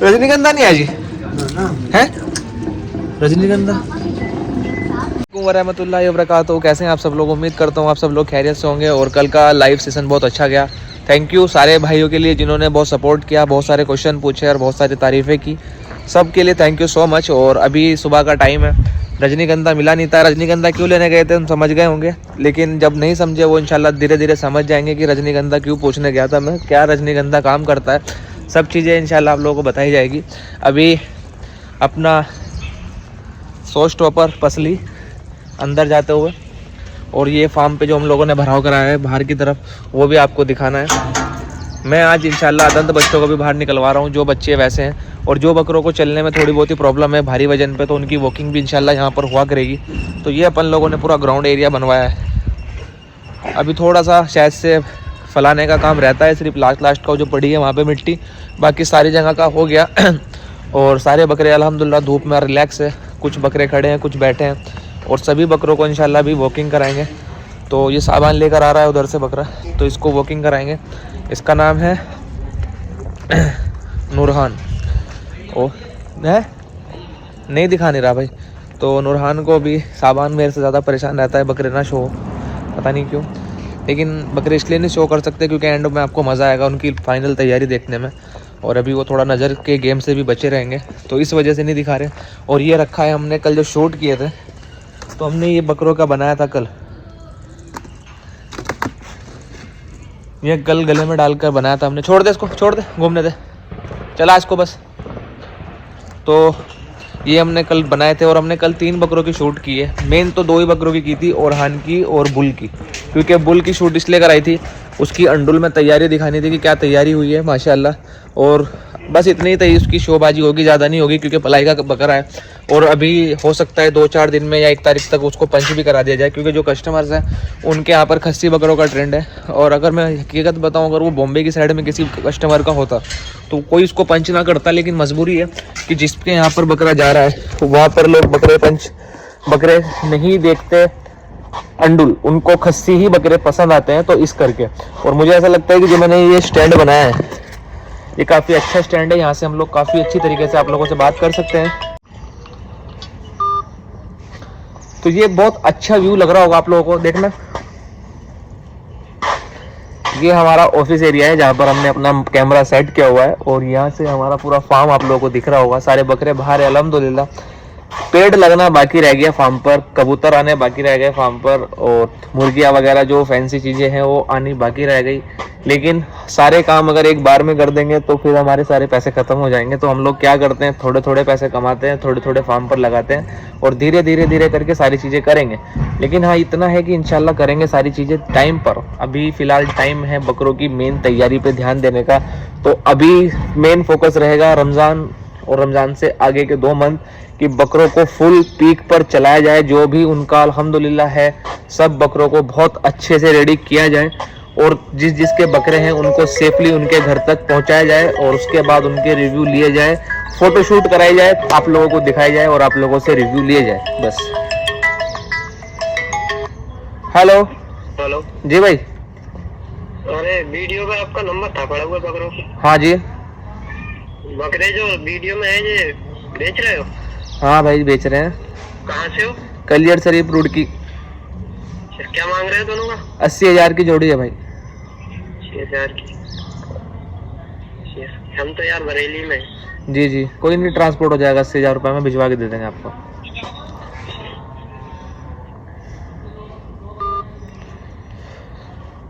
रजनीगंधा नहीं है जी है रजनीगंधा। वरहमतुल्लाहि वबरकातुहू। कैसे हैं आप सब लोग? उम्मीद करता हूँ आप सब लोग खैरियत से होंगे। और कल का लाइव सेशन बहुत अच्छा गया। थैंक यू सारे भाइयों के लिए जिन्होंने बहुत सपोर्ट किया, बहुत सारे क्वेश्चन पूछे और बहुत सारी तारीफ़ें की। सब के लिए थैंक यू सो मच। और अभी सुबह का टाइम है, रजनीगंधा मिला नहीं था। रजनीगंधा क्यों लेने गए थे हम समझ गए होंगे, लेकिन जब नहीं समझे वो इंशाल्लाह धीरे धीरे समझ जाएंगे कि रजनीगंधा क्यों पूछने गया था मैं, क्या रजनीगंधा काम करता है। सब चीज़ें इंशाल्लाह आप लोगों को बताई जाएगी। अभी अपना शो स्टॉपर पसली अंदर जाते हुए, और ये फार्म पे जो हम लोगों ने भराव कराया है बाहर की तरफ, वो भी आपको दिखाना है। मैं आज इंशाल्लाह अदंत बच्चों को भी बाहर निकलवा रहा हूँ, जो बच्चे वैसे हैं। और जो बकरों को चलने में थोड़ी बहुत ही प्रॉब्लम है भारी वजन पे, तो उनकी वॉकिंग भी इंशाल्लाह यहाँ पर हुआ करेगी। तो ये अपन लोगों ने पूरा ग्राउंड एरिया बनवाया है। अभी थोड़ा सा शायद से फैलाने का काम रहता है, सिर्फ लास्ट का जो पड़ी है वहाँ पर मिट्टी, बाकी सारी जगह का हो गया। और सारे बकरे अल्हम्दुलिल्लाह धूप में रिलैक्स है। कुछ बकरे खड़े हैं, कुछ बैठे हैं, और सभी बकरों को इंशाल्लाह भी वॉकिंग कराएंगे। तो ये सामान लेकर आ रहा है उधर से बकरा, तो इसको वॉकिंग कराएंगे। इसका नाम है नूरहान। ओ है नहीं दिखा नहीं रहा भाई। तो नूरहान को भी साबान मेरे से ज़्यादा परेशान रहता है बकरे ना शो, पता नहीं क्यों। लेकिन बकरे इसलिए नहीं शो कर सकते क्योंकि एंड में आपको मज़ा आएगा उनकी फाइनल तैयारी देखने में, और अभी वो थोड़ा नज़र के गेम से भी बचे रहेंगे, तो इस वजह से नहीं दिखा रहे। और ये रखा है हमने कल जो शूट किए थे, तो हमने ये बकरों का बनाया था कल, ये कल गले में डालकर बनाया था हमने। छोड़ दे इसको, छोड़ दे, घूमने दे, चला इसको बस। तो ये हमने कल बनाए थे, और हमने कल 3 बकरों की शूट की है। मेन तो 2 ही बकरों की थी, ओरहान की और बुल की, क्योंकि बुल की शूट इसलिए कराई थी, उसकी अंडुल में तैयारी दिखानी थी कि क्या तैयारी हुई है माशाल्लाह। और बस इतनी ही उसकी शोबाजी होगी, ज़्यादा नहीं होगी, क्योंकि पलाई का बकरा है। और अभी हो सकता है 2-4 दिन में या 1 तारीख तक उसको पंच भी करा दिया जाए, क्योंकि जो कस्टमर्स हैं उनके यहाँ पर खस्सी बकरों का ट्रेंड है। और अगर मैं हकीकत बताऊँ, अगर वो बॉम्बे की साइड में किसी कस्टमर का होता तो कोई इसको पंच ना करता, लेकिन मजबूरी है कि जिसके यहाँ पर बकरा जा रहा है तो वहाँ पर लोग बकरे नहीं देखते अंडुल, उनको खस्सी ही बकरे पसंद आते हैं, तो इस करके। और मुझे ऐसा लगता है कि जो मैंने ये स्टैंड बनाया है, ये काफ़ी अच्छा स्टैंड है। यहाँ से हम लोग काफ़ी अच्छी तरीके से आप लोगों से बात कर सकते हैं। तो ये बहुत अच्छा व्यू लग रहा होगा आप लोगों को, देखना। ये हमारा ऑफिस एरिया है जहाँ पर हमने अपना कैमरा सेट किया हुआ है, और यहाँ से हमारा पूरा फार्म आप लोगों को दिख रहा होगा। सारे बकरे बाहर है अल्हम्दुलिल्लाह। पेड़ लगना बाकी रह गया फार्म पर, कबूतर आने बाकी रह गए फार्म पर, और मुर्गियाँ वगैरह जो फैंसी चीज़ें हैं वो आनी बाकी रह गई। लेकिन सारे काम अगर एक बार में कर देंगे तो फिर हमारे सारे पैसे ख़त्म हो जाएंगे। तो हम लोग क्या करते हैं, थोड़े थोड़े पैसे कमाते हैं, थोड़े थोड़े फार्म पर लगाते हैं, और धीरे धीरे करके सारी चीज़ें करेंगे। लेकिन हाँ, इतना है कि इंशाल्लाह करेंगे सारी चीज़ें टाइम पर। अभी फ़िलहाल टाइम है बकरों की मेन तैयारी पे ध्यान देने का। तो अभी मेन फोकस रहेगा रमज़ान और रमज़ान से आगे के 2 मंथ कि बकरों को फुल पीक पर चलाया जाए। जो भी उनका अल्हम्दुलिल्लाह है, सब बकरों को बहुत अच्छे से रेडी किया जाए, और जिस जिसके बकरे हैं उनको सेफली उनके घर तक पहुंचाया जाए, और उसके बाद उनके रिव्यू लिए जाए, फोटोशूट कराई जाए, आप लोगों को दिखाई जाए, और आप लोगों से रिव्यू लिए जाए बस। हेलो हेलो जी भाई। अरे वीडियो में आपका नंबर था पड़ा हुआ बकरों की। हाँ जी। बकरे जो वीडियो में है ये बेच रहे हो? हाँ भाई बेच रहे हैं। कहाँ से हो? कलियर शरीफ रोड की। क्या मांग रहे हो दोनों का? 80,000 की जोड़ी है भाई। 6,000 की। हम तो यार बरेली में। जी जी, कोई नहीं, ट्रांसपोर्ट हो जाएगा। 80,000 रुपये में भिजवा के दे देंगे आपको।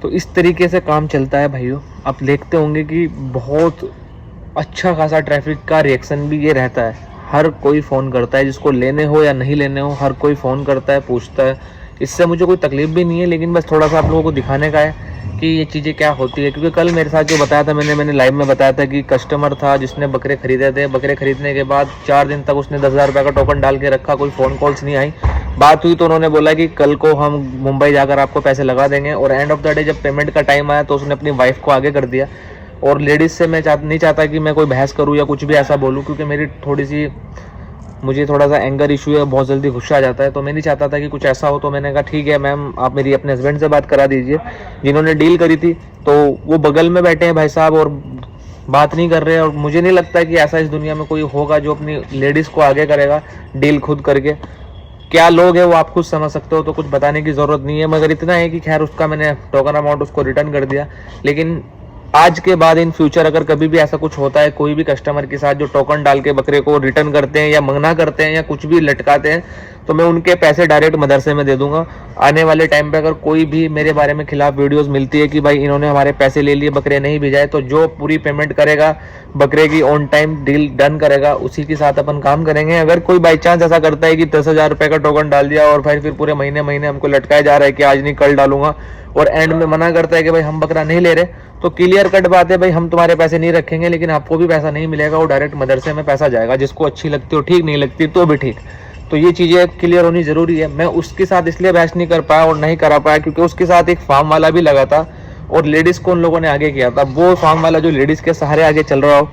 तो इस तरीके से काम चलता है भाइयों। आप देखते होंगे कि बहुत अच्छा खासा ट्रैफिक का रिएक्शन भी ये रहता है। हर कोई फ़ोन करता है, जिसको लेने हो या नहीं लेने हो, हर कोई फ़ोन करता है, पूछता है। इससे मुझे कोई तकलीफ भी नहीं है, लेकिन बस थोड़ा सा आप लोगों को दिखाने का है कि ये चीज़ें क्या होती है। क्योंकि कल मेरे साथ जो बताया था, मैंने लाइव में बताया था कि कस्टमर था जिसने बकरे खरीदे थे। बकरे खरीदने के बाद 4 दिन तक उसने 10,000 रुपये का टोकन डाल के रखा, कोई फ़ोन कॉल्स नहीं आई। बात हुई तो उन्होंने बोला कि कल को हम मुंबई जाकर आपको पैसे लगा देंगे, और एंड ऑफ द डे जब पेमेंट का टाइम आया तो उसने अपनी वाइफ को आगे कर दिया। और लेडीज़ से मैं नहीं चाहता कि मैं कोई बहस करूँ या कुछ भी ऐसा बोलूँ, क्योंकि मेरी मुझे थोड़ा सा एंगर इशू है, बहुत जल्दी गुस्सा आ जाता है। तो मैं नहीं चाहता था कि कुछ ऐसा हो। तो मैंने कहा ठीक है मैम, आप मेरी अपने हस्बैंड से बात करा दीजिए जिन्होंने डील करी थी। तो वो बगल में बैठे हैं भाई साहब, और बात नहीं कर रहे हैं, और मुझे नहीं लगता है कि ऐसा इस दुनिया में कोई होगा जो अपनी लेडीज़ को आगे करेगा डील खुद करके। क्या लोग हैं वो आप खुद समझ सकते हो, तो कुछ बताने की ज़रूरत नहीं है। मगर इतना है कि खैर उसका मैंने टोकन अमाउंट उसको रिटर्न कर दिया। लेकिन आज के बाद इन फ्यूचर अगर कभी भी ऐसा कुछ होता है कोई भी कस्टमर के साथ जो टोकन डाल के बकरे को रिटर्न करते हैं या मना करते हैं या कुछ भी लटकाते हैं, तो मैं उनके पैसे डायरेक्ट मदरसे में दे दूंगा। आने वाले टाइम पे अगर कोई भी मेरे बारे में खिलाफ वीडियोस मिलती है कि भाई इन्होंने हमारे पैसे ले लिए, बकरे नहीं भिजाए, तो जो पूरी पेमेंट करेगा बकरे की ऑन टाइम डील डन करेगा, उसी के साथ अपन काम करेंगे। अगर कोई बाई चांस ऐसा करता है कि 10,000 रुपये का टोकन डाल दिया और फिर पूरे महीने महीने हमको लटकाया जा रहा है कि आज नहीं कल डालूंगा, और एंड में मना करता है कि भाई हम बकरा नहीं ले रहे, तो क्लियर कट बात है भाई हम तुम्हारे पैसे नहीं रखेंगे, लेकिन आपको भी पैसा नहीं मिलेगा, वो डायरेक्ट मदरसे में पैसा जाएगा। जिसको अच्छी लगती हो ठीक, नहीं लगती तो भी ठीक। तो ये चीज़ें क्लियर होनी ज़रूरी है। मैं उसके साथ इसलिए बहस नहीं कर पाया और नहीं करा पाया क्योंकि उसके साथ एक फार्म वाला भी लगा था और लेडीज़ को उन लोगों ने आगे किया था। वो फार्म वाला जो लेडीज़ के सहारे आगे चल रहा हो,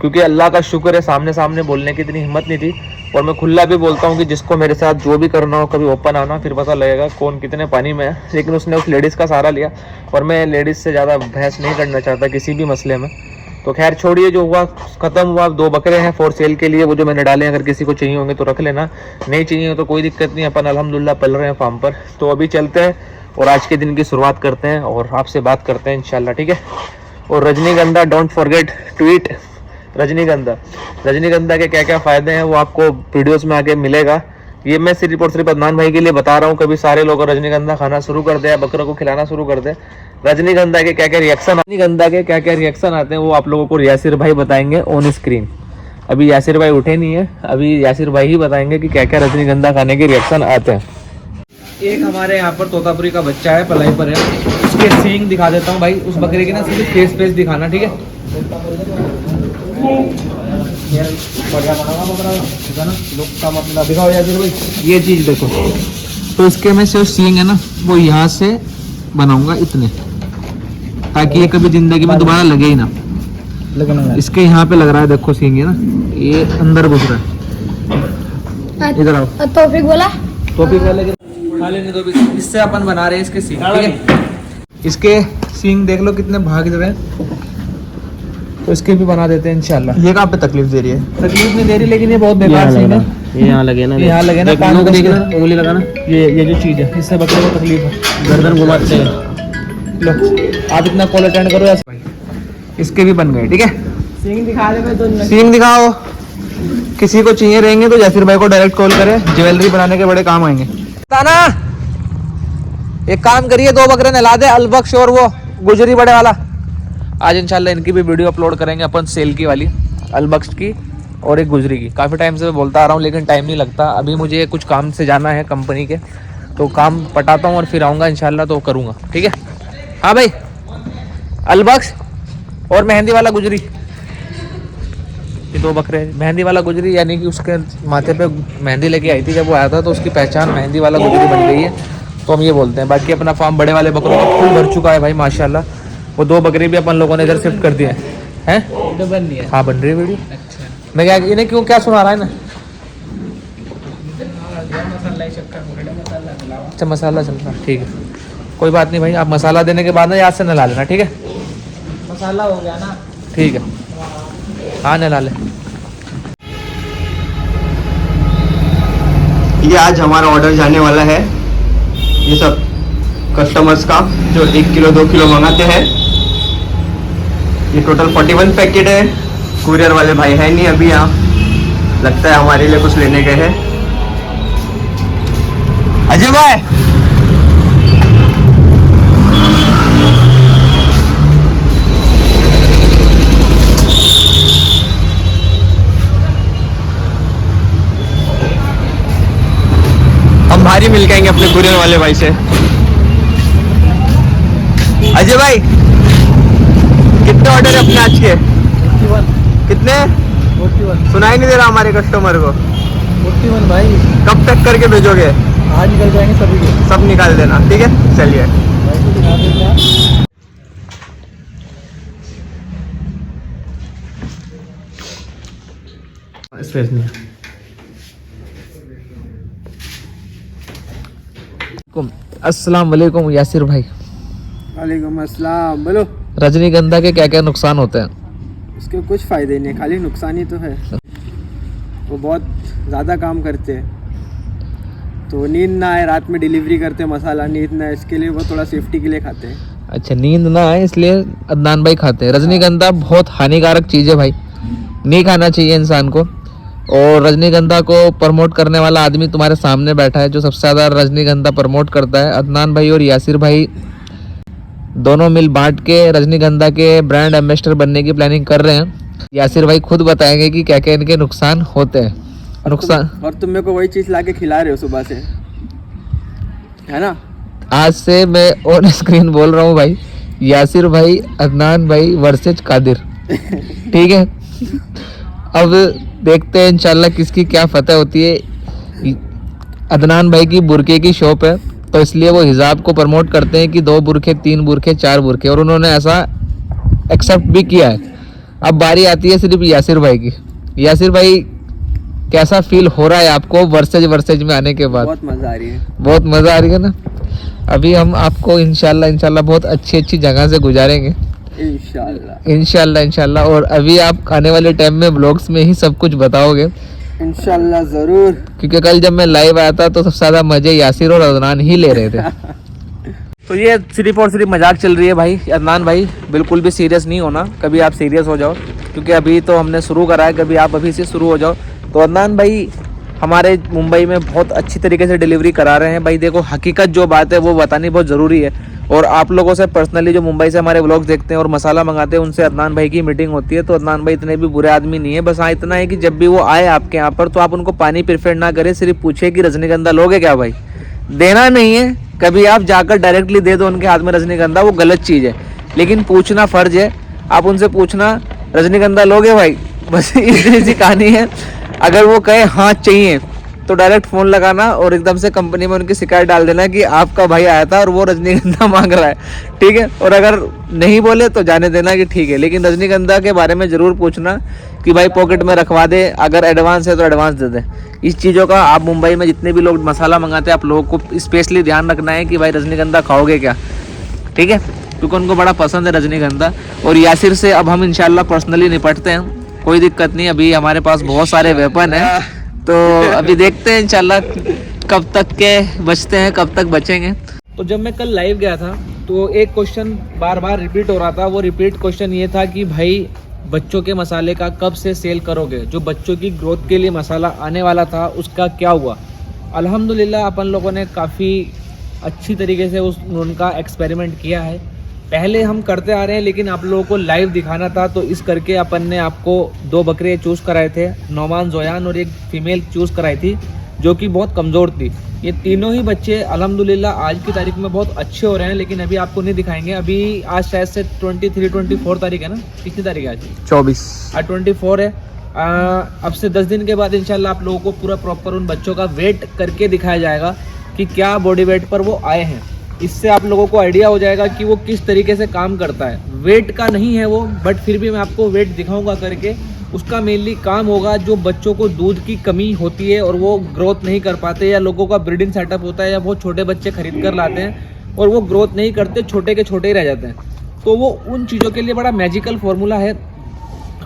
क्योंकि अल्लाह का शुक्र है सामने सामने बोलने की इतनी हिम्मत नहीं थी। और मैं खुला भी बोलता हूँ कि जिसको मेरे साथ जो भी करना हो कभी ओपन आना, फिर पता लगेगा कौन कितने पानी में है। लेकिन उसने उस लेडीज़ का सहारा लिया, और मैं लेडीज़ से ज़्यादा बहस नहीं करना चाहता किसी भी मसले में। तो खैर छोड़िए, जो हुआ ख़त्म हुआ। 2 बकरे हैं फॉर सेल के लिए, वो जो मैंने डाले, अगर किसी को चाहिए होंगे तो रख लेना, नहीं चाहिए तो कोई दिक्कत नहीं। अपन अल्हम्दुलिल्लाह पल रहे हैं फार्म पर। तो अभी चलते हैं और आज के दिन की शुरुआत करते हैं और आपसे बात करते हैं इंशाल्लाह, ठीक है। और रजनीगंधा, डोंट फॉरगेट टू ईट रजनीगंधा के क्या क्या फ़ायदे हैं वो आपको वीडियोस में आगे मिलेगा। ये मैं सिर्फ और सिर्फ अदनान भाई के लिए बता रहा हूँ। कभी सारे लोग रजनीगंधा खाना शुरू कर दे, बकरों को खिलाना शुरू कर दे। रजनीगंधा के क्या क्या रिएक्शन आते हैं वो आप लोगों को यासिर भाई बताएंगे ऑन स्क्रीन। अभी यासिर भाई उठे नहीं है, अभी यासिर भाई ही बताएंगे कि क्या क्या रजनीगंधा खाने के रिएक्शन आते हैं। एक हमारे यहाँ पर तोतापुरी का बच्चा है, पलाई पर है, उसके सींग दिखा देता हूँ भाई। उस बकरे की ना सिर्फ फेस दिखाना, ठीक है। बढ़िया बना बकरा, ठीक है ना, लुक का मतलब दिखाओ यासिर भाई। ये चीज़ देखो, तो इसके में जो सींग है ना वो यहाँ से बनाऊंगा इतने, ताकि ये कभी जिंदगी में दोबारा लगे ही ना। इसके यहाँ पे लग रहा है, देखो सींग है ना, ये अंदर घुस रहा है। इधर आओ। तौफीक बोला, टॉपिक वाले खा लेने दो। इससे अपन बना रहे हैं इसके सींग, ठीक है। इसके सींग देख लो कितने भाग रहे हैं, तो इसके भी बना देते हैं इंशाल्लाह। ये कहाँ पे तकलीफ दे रही है? तकलीफ नहीं दे रही, लेकिन ये बहुत बेकार सींग है। ये यहाँ लगे ना, यहाँ लगे ना, कान को देखना, उंगली लगाना। ये जो चीज़ है इससे बच्चे को तकलीफ है, गर्दन घुमाते हैं। लो आप इतना कॉल अटेंड करो यार। इसके भी बन गए, ठीक है। सींग दिखा दे तो सींग दिखाओ। किसी को चाहिए रहेंगे तो यासिर भाई को डायरेक्ट कॉल करें, ज्वेलरी बनाने के बड़े काम आएंगे। ताना एक काम करिए, 2 बकरे नहला दे, अलबख्श और वो गुजरी बड़े वाला। आज इंशाल्लाह इनकी भी वीडियो अपलोड करेंगे अपन, सेल की वाली, अलबख्श की और एक गुजरी की। काफ़ी टाइम से मैं बोलता आ रहा हूँ लेकिन टाइम नहीं लगता। अभी मुझे कुछ काम से जाना है कंपनी के, तो काम पटाता हूँ और फिर आऊँगा इंशाल्लाह, तो करूँगा, ठीक है। हाँ भाई, अलबख्श और मेहंदी वाला गुजरी, ये 2 बकरे। मेहंदी वाला गुजरी यानी कि उसके माथे पे मेहंदी लेके आई थी जब वो आया था, तो उसकी पहचान मेहंदी वाला गुजरी बन गई है, तो हम ये बोलते हैं। बाकी अपना फार्म बड़े वाले बकरों का फुल भर चुका है भाई माशाल्लाह। वो 2 बकरे भी अपन लोगों ने इधर शिफ्ट कर दिए हैं। बन रही है। हाँ बन रही है वीडियो। अच्छा, मैं क्या, इन्हें क्यों क्या सुना रहा है ना? अच्छा मसाला चल रहा है, ठीक है, कोई बात नहीं भाई। आप मसाला देने के बाद ना याद से नला लेना, ठीक है। मसाला हो गया ना, ठीक है, हाँ नला ले। ये आज हमारा ऑर्डर जाने वाला है, ये सब कस्टमर्स का जो 1 किलो 2 किलो मंगाते हैं। ये टोटल 41 पैकेट है। कुरियर वाले भाई है नहीं अभी यहाँ, लगता है हमारे लिए कुछ लेने गए हैं। अजय भाई हम भारी मिल जाएंगे अपने कुरियर वाले भाई से। अजय भाई कितने ऑर्डर है अपने आज के? 41 कितने? 41 सुनाई नहीं दे रहा हमारे कस्टमर को। 41 भाई, कब तक करके भेजोगे? आज निकल जाएंगे सभी के। सब निकाल देना, ठीक है। चलिए भाई को दिखा दे क्या? स्पेस नहीं। अस्सलाम वालेकुम यासिर भाई। वालेकुम अस्सलाम। बोलो। रजनीगंधा के क्या क्या नुकसान होते हैं? उसके कुछ फ़ायदे नहीं है, खाली नुकसान ही तो है। वो बहुत ज़्यादा काम करते हैं, तो नींद ना आए, रात में डिलीवरी करते हैं मसाला, नींद ना आए, इसके लिए वो थोड़ा सेफ्टी के लिए खाते हैं। अच्छा, नींद ना आए इसलिए अदनान भाई खाते हैं। रजनीगंधा बहुत हानिकारक चीज़ है भाई, नहीं खाना चाहिए इंसान को। और रजनीगंधा को प्रमोट करने वाला आदमी तुम्हारे सामने बैठा है, जो सबसे ज़्यादा रजनीगंधा प्रमोट करता है। अदनान भाई और यासिर भाई दोनों मिल बांट के रजनीगंधा के ब्रांड एम्बेसडर बनने की प्लानिंग कर रहे हैं। यासिर भाई खुद बताएंगे कि क्या क्या इनके नुकसान होते हैं। नुकसान और तुम मेरे को वही चीज़ ला के खिला रहे हो सुबह से, है ना? आज से मैं ऑन स्क्रीन बोल रहा हूँ भाई, यासिर भाई अदनान भाई वर्सेज कादिर, ठीक है। अब देखते हैं इंशाल्लाह किसकी क्या फतह होती है। अदनान भाई की बुरके की शॉप है, तो इसलिए वो हिजाब को प्रमोट करते हैं कि 2 बुरखे 3 बुरखे 4 बुरखे, और उन्होंने ऐसा एक्सेप्ट भी किया है। अब बारी आती है सिर्फ यासिर भाई की। यासिर भाई कैसा फील हो रहा है आपको वर्सेज में आने के बाद? बहुत मज़ा आ रही है। बहुत मज़ा आ रही है ना। अभी हम आपको इंशाल्लाह बहुत अच्छी जगह से गुजारेंगे इंशाल्लाह। और अभी आप आने वाले टाइम में ब्लॉग्स में ही सब कुछ बताओगे इंशाल्लाह, ज़रूर। क्योंकि कल जब मैं लाइव आया था तो सबसे ज़्यादा मज़े यासिर और अदनान ही ले रहे थे। तो ये सिर्फ और सिर्फ मजाक चल रही है भाई। अदनान भाई बिल्कुल भी सीरियस नहीं होना, कभी आप सीरियस हो जाओ, क्योंकि अभी तो हमने शुरू करा है, कभी आप अभी से शुरू हो जाओ। तो अदनान भाई हमारे मुंबई में बहुत अच्छी तरीके से डिलीवरी करा रहे हैं भाई। देखो, हकीकत जो बात है वो बतानी बहुत ज़रूरी है। और आप लोगों से पर्सनली जो मुंबई से हमारे व्लॉग्स देखते हैं और मसाला मंगाते हैं, उनसे अदनान भाई की मीटिंग होती है। तो अदनान भाई इतने भी बुरे आदमी नहीं है, बस हाँ इतना है कि जब भी वो आए आपके यहाँ पर तो आप उनको पानी प्रेफर ना करें, सिर्फ पूछे कि रजनीगंधा लोगे क्या भाई। देना नहीं है, कभी आप जाकर डायरेक्टली दे दो उनके हाथ में रजनीगंधा, वो गलत चीज़ है, लेकिन पूछना फ़र्ज है। आप उनसे पूछना रजनीगंधा लोगे भाई, बस इतनी सी कहानी है। अगर वो कहे हाँ चाहिए तो डायरेक्ट फ़ोन लगाना और एकदम से कंपनी में उनकी शिकायत डाल देना कि आपका भाई आया था और वो रजनीगंधा मांग रहा है, ठीक है। और अगर नहीं बोले तो जाने देना कि ठीक है, लेकिन रजनीगंधा के बारे में ज़रूर पूछना कि भाई पॉकेट में रखवा दे, अगर एडवांस है तो एडवांस दे दे। इस चीज़ों का आप मुंबई में जितने भी लोग मसाला मंगाते हैं, आप लोगों को स्पेशली ध्यान रखना है कि भाई रजनीगंधा खाओगे क्या, ठीक है, क्योंकि उनको बड़ा पसंद है रजनीगंधा। और यासिर से अब हम इंशाल्लाह पर्सनली निपटते हैं, कोई दिक्कत नहीं, अभी हमारे पास बहुत सारे वेपन हैं। तो अभी देखते हैं इंशाल्लाह कब तक के बचते हैं, कब तक बचेंगे। तो जब मैं कल लाइव गया था तो एक क्वेश्चन बार बार रिपीट हो रहा था। वो रिपीट क्वेश्चन ये था कि भाई बच्चों के मसाले का कब से सेल करोगे? जो बच्चों की ग्रोथ के लिए मसाला आने वाला था उसका क्या हुआ? अल्हम्दुलिल्लाह अपन लोगों ने काफ़ी अच्छी तरीके से उनका एक्सपेरिमेंट किया है। पहले हम करते आ रहे हैं, लेकिन आप लोगों को लाइव दिखाना था, तो इस करके अपन ने आपको 2 बकरे चूज़ कराए थे, नौमान जोयान, और एक फीमेल चूज़ कराई थी जो कि बहुत कमज़ोर थी। ये तीनों ही बच्चे अल्हम्दुलिल्लाह आज की तारीख में बहुत अच्छे हो रहे हैं, लेकिन अभी आपको नहीं दिखाएंगे। अभी आज शायद से 23-24 तारीख है ना? कितनी तारीख है आज? 24। आज 24 है। अब से 10 दिन के बाद इंशाल्लाह आप लोगों को पूरा प्रॉपर उन बच्चों का वेट करके दिखाया जाएगा कि क्या बॉडी वेट पर वो आए हैं। इससे आप लोगों को आइडिया हो जाएगा कि वो किस तरीके से काम करता है। वेट का नहीं है वो, बट फिर भी मैं आपको वेट दिखाऊंगा करके। उसका मेनली काम होगा जो बच्चों को दूध की कमी होती है और वो ग्रोथ नहीं कर पाते, या लोगों का ब्रीडिंग सेटअप होता है, या बहुत छोटे बच्चे खरीद कर लाते हैं और वो ग्रोथ नहीं करते, छोटे के छोटे ही रह जाते हैं। तो वो उन चीज़ों के लिए बड़ा मैजिकल फॉर्मूला है।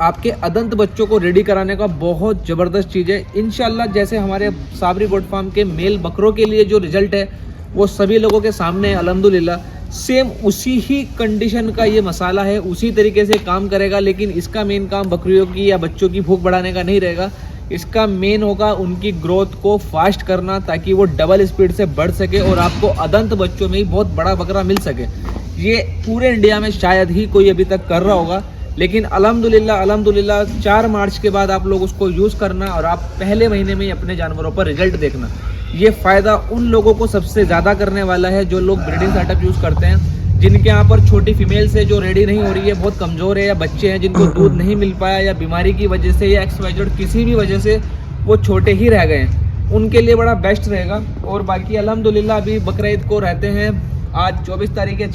आपके अदंत बच्चों को रेडी कराने का बहुत ज़बरदस्त चीज़ है। इंशाल्लाह जैसे हमारे साबरी गोट फार्म के मेल बकरों के लिए जो रिजल्ट है वो सभी लोगों के सामने है अल्हम्दुलिल्लाह, सेम उसी ही कंडीशन का ये मसाला है, उसी तरीके से काम करेगा। लेकिन इसका मेन काम बकरियों की या बच्चों की भूख बढ़ाने का नहीं रहेगा, इसका मेन होगा उनकी ग्रोथ को फास्ट करना, ताकि वो डबल स्पीड से बढ़ सके और आपको अदंत बच्चों में ही बहुत बड़ा बकरा मिल सके। ये पूरे इंडिया में शायद ही कोई अभी तक कर रहा होगा, लेकिन अल्हम्दुलिल्लाह 4 मार्च के बाद आप लोग उसको यूज़ करना और आप पहले महीने में ही अपने जानवरों पर रिजल्ट देखना। ये फ़ायदा उन लोगों को सबसे ज़्यादा करने वाला है जो लोग ब्रीडिंग सेटअप यूज़ करते हैं, जिनके यहाँ पर छोटी फीमेल से जो रेडी नहीं हो रही है, बहुत कमज़ोर है, या बच्चे हैं जिनको दूध नहीं मिल पाया, या बीमारी की वजह से, या XYZ किसी भी वजह से वो छोटे ही रह गए हैं, उनके लिए बड़ा बेस्ट रहेगा। और बाकी अल्हम्दुलिल्लाह अभी बकरा ईद को रहते हैं, आज 24 तारीख है,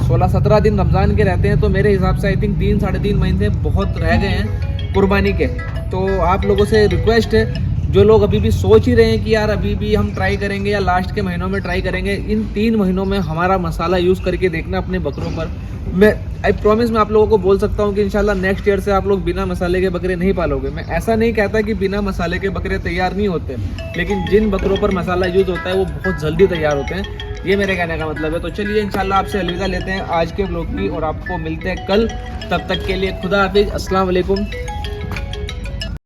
16-17 दिन रमज़ान के रहते हैं। तो मेरे हिसाब से आई थिंक 3-3.5 महीने बहुत रह गए हैं कुर्बानी के। तो आप लोगों से रिक्वेस्ट है, जो लोग अभी भी सोच ही रहे हैं कि यार अभी भी हम ट्राई करेंगे या लास्ट के महीनों में ट्राई करेंगे, इन 3 महीनों में हमारा मसाला यूज़ करके देखना अपने बकरों पर। मैं आई प्रॉमिस मैं आप लोगों को बोल सकता हूँ कि इंशाल्लाह नेक्स्ट ईयर से आप लोग बिना मसाले के बकरे नहीं पालोगे। मैं ऐसा नहीं कहता कि बिना मसाले के बकरे तैयार नहीं होते, लेकिन जिन बकरों पर मसाला यूज़ होता है वो बहुत जल्दी तैयार होते हैं, ये मेरे कहने का मतलब है। तो चलिए इंशाल्लाह आपसे अलविदा लेते हैं आज के ब्लॉग की और आपको मिलते हैं कल। तब तक के लिए खुदा हाफिज़, अस्सलाम वालेकुम।